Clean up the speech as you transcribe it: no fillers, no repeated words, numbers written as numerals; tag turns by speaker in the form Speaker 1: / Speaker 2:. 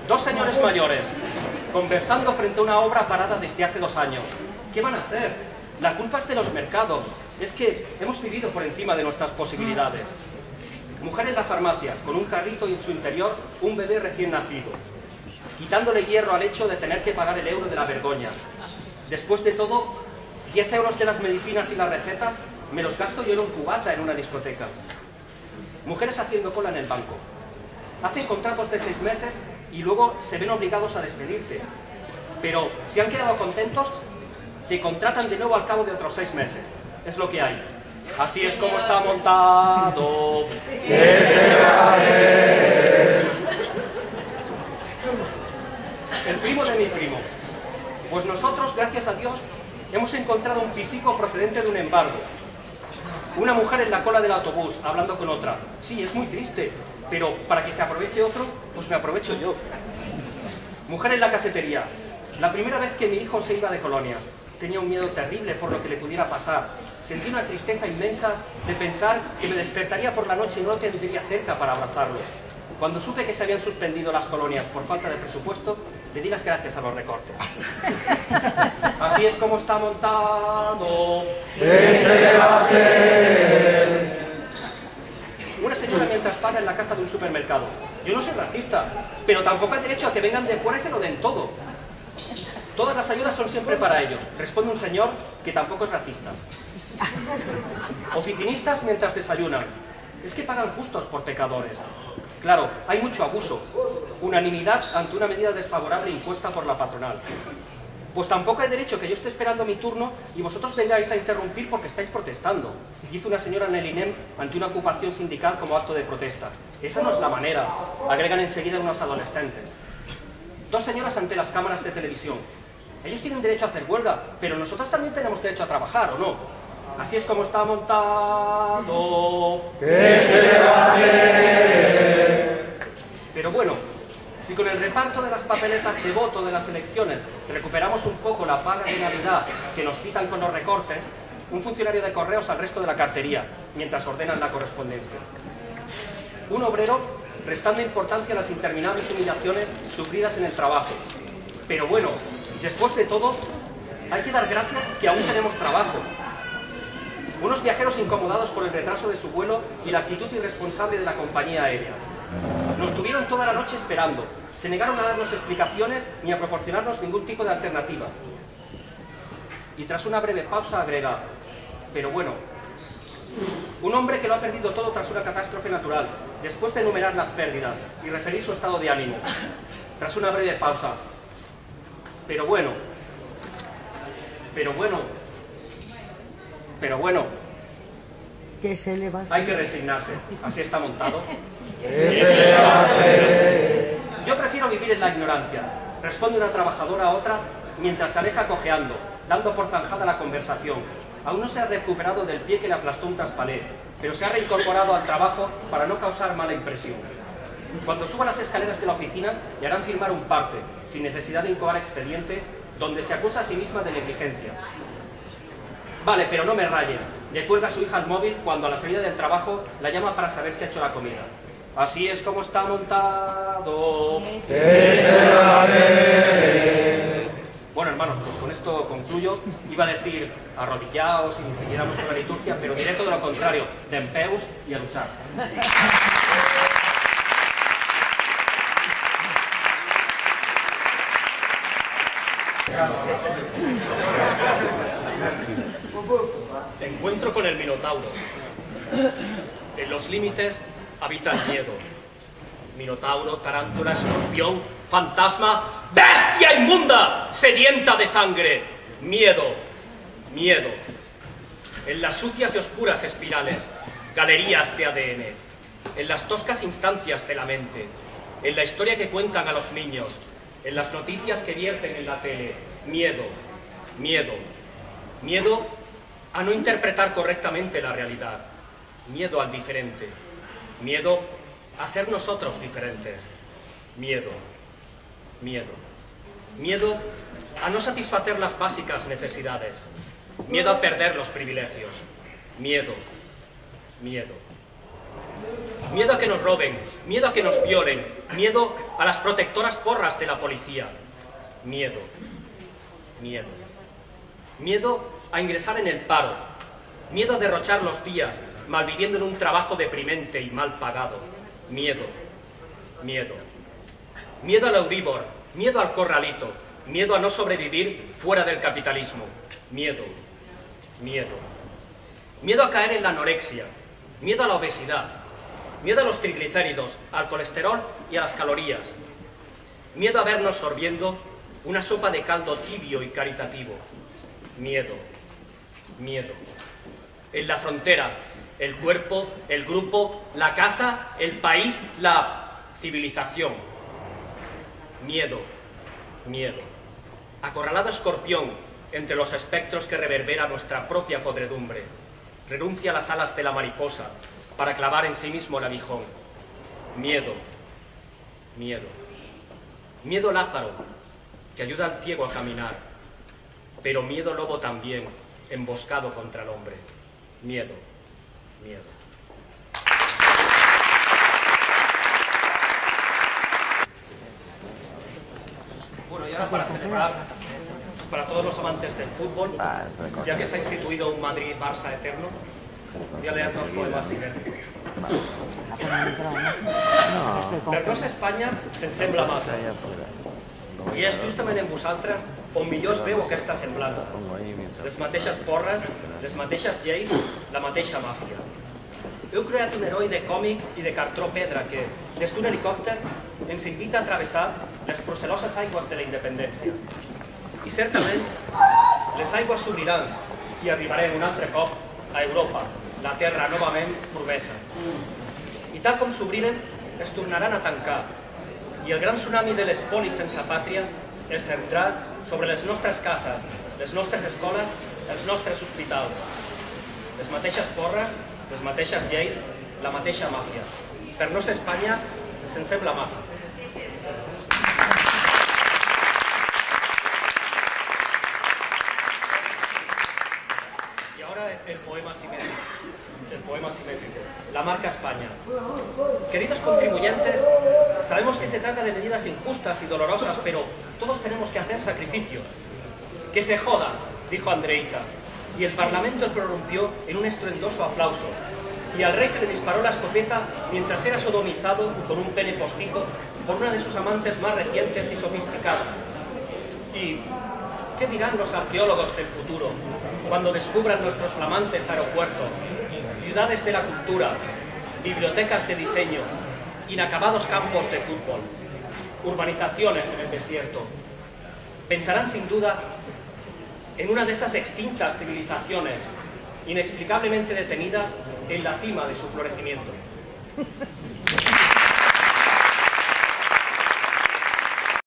Speaker 1: Dos señores mayores, conversando frente a una obra parada desde hace 2 años. ¿Qué van a hacer? La culpa es de los mercados. Es que hemos vivido por encima de nuestras posibilidades. Mujer en la farmacia, con un carrito y en su interior un bebé recién nacido, quitándole hierro al hecho de tener que pagar el euro de la vergüenza. Después de todo, 10 euros de las medicinas y las recetas me los gasto yo en un cubata en una discoteca. Mujeres haciendo cola en el banco. Hacen contratos de 6 meses y luego se ven obligados a despedirte. Pero si han quedado contentos, te contratan de nuevo al cabo de otros 6 meses. Es lo que hay. Así es como está montado.
Speaker 2: ¿Qué se va a hacer?
Speaker 1: El primo de mi primo. Pues nosotros, gracias a Dios, hemos encontrado un pisico procedente de un embargo. Una mujer en la cola del autobús, hablando con otra. Sí, es muy triste, pero para que se aproveche otro, pues me aprovecho yo. Mujer en la cafetería. La primera vez que mi hijo se iba de colonias, tenía un miedo terrible por lo que le pudiera pasar. Sentí una tristeza inmensa de pensar que me despertaría por la noche y no lo tendría cerca para abrazarlo. Cuando supe que se habían suspendido las colonias por falta de presupuesto, le di las gracias a los recortes. Así es como está montado.
Speaker 2: ¿Qué se le va a hacer?
Speaker 1: Una señora mientras paga en la caja de un supermercado. Yo no soy racista, pero tampoco hay derecho a que vengan de fuera y se lo den todo. Todas las ayudas son siempre para ellos, responde un señor que tampoco es racista. Oficinistas mientras desayunan. Es que pagan justos por pecadores. Claro, hay mucho abuso. Unanimidad ante una medida desfavorable impuesta por la patronal. Pues tampoco hay derecho que yo esté esperando mi turno y vosotros vengáis a interrumpir porque estáis protestando, dice una señora en el INEM ante una ocupación sindical como acto de protesta. Esa no es la manera, agregan enseguida unos adolescentes. Dos señoras ante las cámaras de televisión. Ellos tienen derecho a hacer huelga, pero nosotros también tenemos derecho a trabajar, ¿o no? Así es como está montado.
Speaker 2: ¿Qué se le va a hacer?
Speaker 1: Pero bueno, si con el reparto de las papeletas de voto de las elecciones recuperamos un poco la paga de Navidad que nos quitan con los recortes, un funcionario de correos al resto de la cartería, mientras ordenan la correspondencia. Un obrero restando importancia a las interminables humillaciones sufridas en el trabajo. Pero bueno, después de todo, hay que dar gracias que aún tenemos trabajo. Unos viajeros incomodados por el retraso de su vuelo y la actitud irresponsable de la compañía aérea. Nos tuvieron toda la noche esperando. Se negaron a darnos explicaciones ni a proporcionarnos ningún tipo de alternativa. Y tras una breve pausa agrega, pero bueno, un hombre que lo ha perdido todo tras una catástrofe natural, después de enumerar las pérdidas y referir su estado de ánimo. Tras una breve pausa, pero bueno,
Speaker 3: ¿Qué se le va a hacer?
Speaker 1: hay que resignarse. Así está montado.
Speaker 2: ¿Qué se le va a hacer?
Speaker 1: Yo prefiero vivir en la ignorancia, responde una trabajadora a otra mientras se aleja cojeando, dando por zanjada la conversación. Aún no se ha recuperado del pie que le aplastó un traspalé, pero se ha reincorporado al trabajo para no causar mala impresión. Cuando suba las escaleras de la oficina, le harán firmar un parte, sin necesidad de incoar expediente, donde se acusa a sí misma de negligencia. Vale, pero no me rayes. Le cuelga a su hija al móvil cuando a la salida del trabajo la llama para saber si ha hecho la comida. Así es como está montado.
Speaker 2: ¿Qué se le va a hacer?
Speaker 1: Bueno, hermanos, pues con esto concluyo. Iba a decir arrodillaos y siguiéramos con la liturgia, pero diré todo lo contrario, dempeus y a luchar. Encuentro con el Minotauro. En los límites habita el miedo. Minotauro, tarántula, escorpión, fantasma, bestia inmunda, sedienta de sangre. Miedo, miedo. En las sucias y oscuras espirales, galerías de ADN. En las toscas instancias de la mente. En la historia que cuentan a los niños. En las noticias que vierten en la tele. Miedo, miedo. Miedo a no interpretar correctamente la realidad. Miedo al diferente. Miedo a ser nosotros diferentes. Miedo, miedo. Miedo a no satisfacer las básicas necesidades. Miedo a perder los privilegios. Miedo, miedo. miedo a que nos roben, miedo a que nos violen, miedo a las protectoras porras de la policía. Miedo, miedo. Miedo a ingresar en el paro, miedo a derrochar los días malviviendo en un trabajo deprimente y mal pagado. Miedo, miedo. Miedo al Euribor, miedo al corralito, miedo a no sobrevivir fuera del capitalismo. Miedo, miedo. Miedo a caer en la anorexia, miedo a la obesidad, miedo a los triglicéridos, al colesterol y a las calorías. Miedo a vernos sorbiendo una sopa de caldo tibio y caritativo. Miedo, miedo. En la frontera, el cuerpo, el grupo, la casa, el país, la civilización. Miedo, miedo. Acorralado escorpión entre los espectros que reverbera nuestra propia podredumbre. Renuncia a las alas de la mariposa para clavar en sí mismo el aguijón. Miedo, miedo. Miedo Lázaro, que ayuda al ciego a caminar, pero miedo lobo también, emboscado contra el hombre. Miedo, miedo. Bueno, y ahora para celebrar, para todos los amantes del fútbol, ya que se ha instituido un Madrid-Barça eterno, voy a leer dos poemas simètrics. Per Rosa Espanya se'n sembla massa, i és justament en vosaltres on millor es veu aquesta semblança. Les mateixes porres, les mateixes lleis, la mateixa màfia. Heu creat un heroi de còmic i de cartró pedra que, des d'un helicòpter, ens invita a travessar les proceloses aigües de la independència. I certament, les aigües s'obriran i arribarem un altre cop a Europa, la terra novament promesa. I tal com s'obriren, es tornaran a tancar, i el gran tsunami de l'espoli sense pàtria es centrarà sobre les nostres cases, les nostres escoles, els nostres hospitals. Les mateixes porres, les mateixes lleis, la mateixa màfia. Per no ser Espanya, se'n sembla massa. Y ahora el poema simétrico. La marca España. Queridos contribuyentes, sabemos que se trata de medidas injustas y dolorosas, pero todos tenemos que hacer sacrificios. Que se joda, dijo Andreita, y el Parlamento prorrumpió en un estruendoso aplauso, y al rey se le disparó la escopeta mientras era sodomizado con un pene postizo por una de sus amantes más recientes y sofisticadas. ¿Y qué dirán los arqueólogos del futuro cuando descubran nuestros flamantes aeropuertos, ciudades de la cultura, bibliotecas de diseño, inacabados campos de fútbol, urbanizaciones en el desierto? Pensarán sin duda en una de esas extintas civilizaciones inexplicablemente detenidas en la cima de su florecimiento.